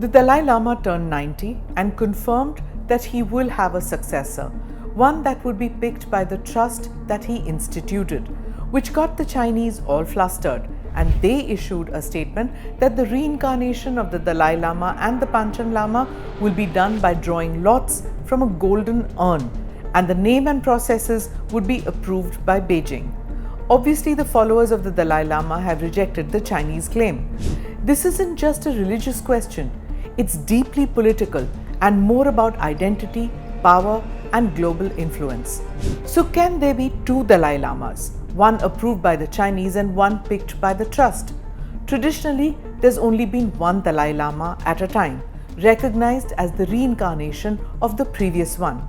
The Dalai Lama turned 90 and confirmed that he will have a successor, one that would be picked by the trust that he instituted, which got the Chinese all flustered, and they issued a statement that the reincarnation of the Dalai Lama and the Panchen Lama will be done by drawing lots from a golden urn, and the name and processes would be approved by Beijing. Obviously, the followers of the Dalai Lama have rejected the Chinese claim. This isn't just a religious question, it's deeply political and more about identity, power, and global influence. So, can there be two Dalai Lamas, one approved by the Chinese and one picked by the trust? Traditionally, there's only been one Dalai Lama at a time, recognized as the reincarnation of the previous one.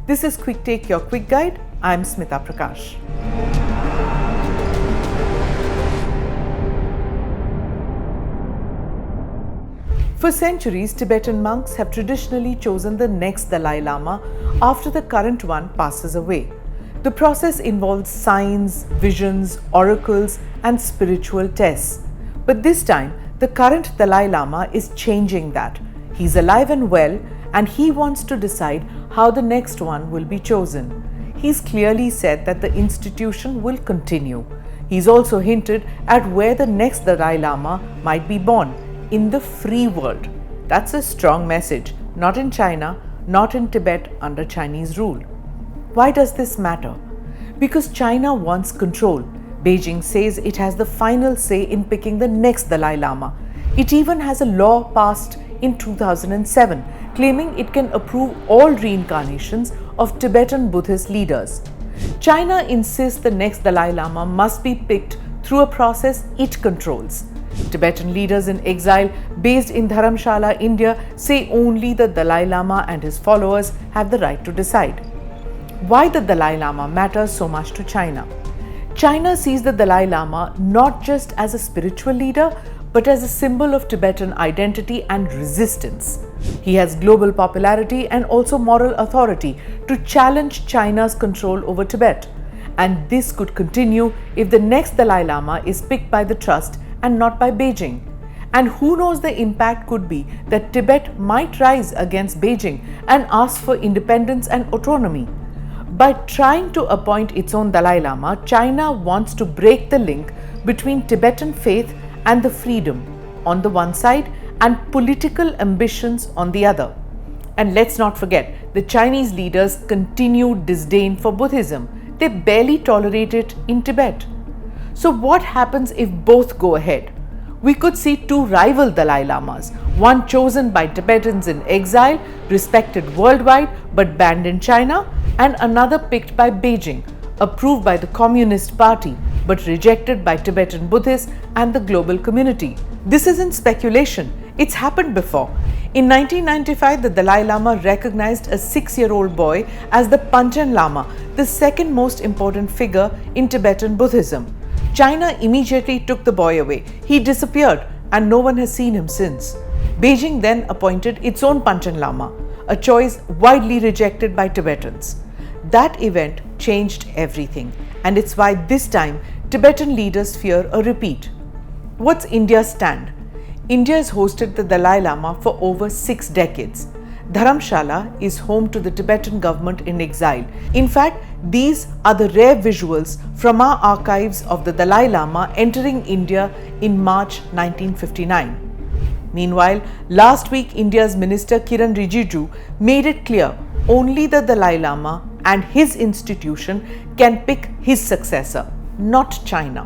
This is Quick Take, your quick guide. I'm Smita Prakash. For centuries, Tibetan monks have traditionally chosen the next Dalai Lama after the current one passes away. The process involves signs, visions, oracles, and spiritual tests. But this time, the current Dalai Lama is changing that. He's alive and well, and he wants to decide how the next one will be chosen. He's clearly said that the institution will continue. He's also hinted at where the next Dalai Lama might be born. In the free world. That's a strong message. Not in China, not in Tibet under Chinese rule. Why does this matter? Because China wants control. Beijing says it has the final say in picking the next Dalai Lama. It even has a law passed in 2007 claiming it can approve all reincarnations of Tibetan Buddhist leaders. China insists the next Dalai Lama must be picked through a process it controls. Tibetan leaders in exile based in Dharamshala, India say only the Dalai Lama and his followers have the right to decide. Why the Dalai Lama matters so much to China? China sees the Dalai Lama not just as a spiritual leader, but as a symbol of Tibetan identity and resistance. He has global popularity and also moral authority to challenge China's control over Tibet. And this could continue if the next Dalai Lama is picked by the trust and not by Beijing. And who knows, the impact could be that Tibet might rise against Beijing and ask for independence and autonomy. By trying to appoint its own Dalai Lama, China wants to break the link between Tibetan faith and the freedom on the one side and political ambitions on the other. And let's not forget, the Chinese leaders' continued disdain for Buddhism. They barely tolerate it in Tibet. So what happens if both go ahead? We could see two rival Dalai Lamas, one chosen by Tibetans in exile, respected worldwide but banned in China, and another picked by Beijing, approved by the Communist Party but rejected by Tibetan Buddhists and the global community. This isn't speculation, it's happened before. In 1995, the Dalai Lama recognized a 6-year-old boy as the Panchen Lama, the second most important figure in Tibetan Buddhism. China immediately took the boy away. He disappeared and no one has seen him since. Beijing then appointed its own Panchen Lama, a choice widely rejected by Tibetans. That event changed everything, and it's why this time Tibetan leaders fear a repeat. What's India's stand? India has hosted the Dalai Lama for over 6 decades. Dharamshala is home to the Tibetan government in exile. In fact, these are the rare visuals from our archives of the Dalai Lama entering India in March 1959. Meanwhile, last week India's Minister Kiran Rijiju made it clear only the Dalai Lama and his institution can pick his successor, not China.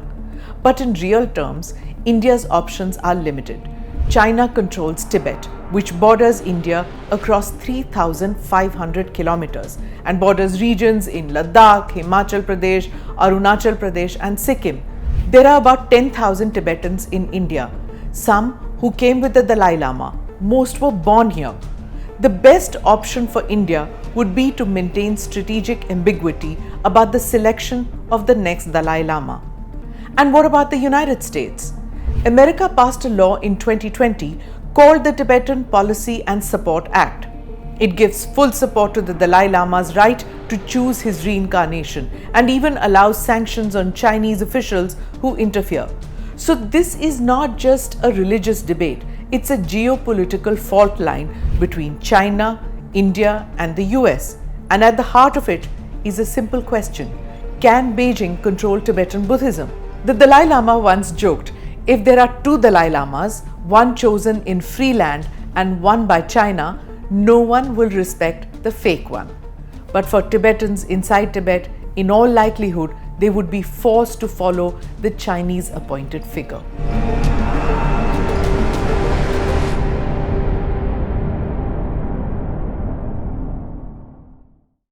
But in real terms, India's options are limited. China controls Tibet, which borders India across 3,500 kilometers and borders regions in Ladakh, Himachal Pradesh, Arunachal Pradesh and Sikkim. There are about 10,000 Tibetans in India, some who came with the Dalai Lama. Most were born here. The best option for India would be to maintain strategic ambiguity about the selection of the next Dalai Lama. And what about the United States? America passed a law in 2020 called the Tibetan Policy and Support Act. It gives full support to the Dalai Lama's right to choose his reincarnation and even allows sanctions on Chinese officials who interfere. So this is not just a religious debate, It's a geopolitical fault line between China, India, and the US. And at the heart of it is a simple question: can Beijing control Tibetan Buddhism? The Dalai Lama once joked, if there are two Dalai Lamas, one chosen in free land and one by China, no one will respect the fake one. But for Tibetans inside Tibet, in all likelihood, they would be forced to follow the Chinese appointed figure.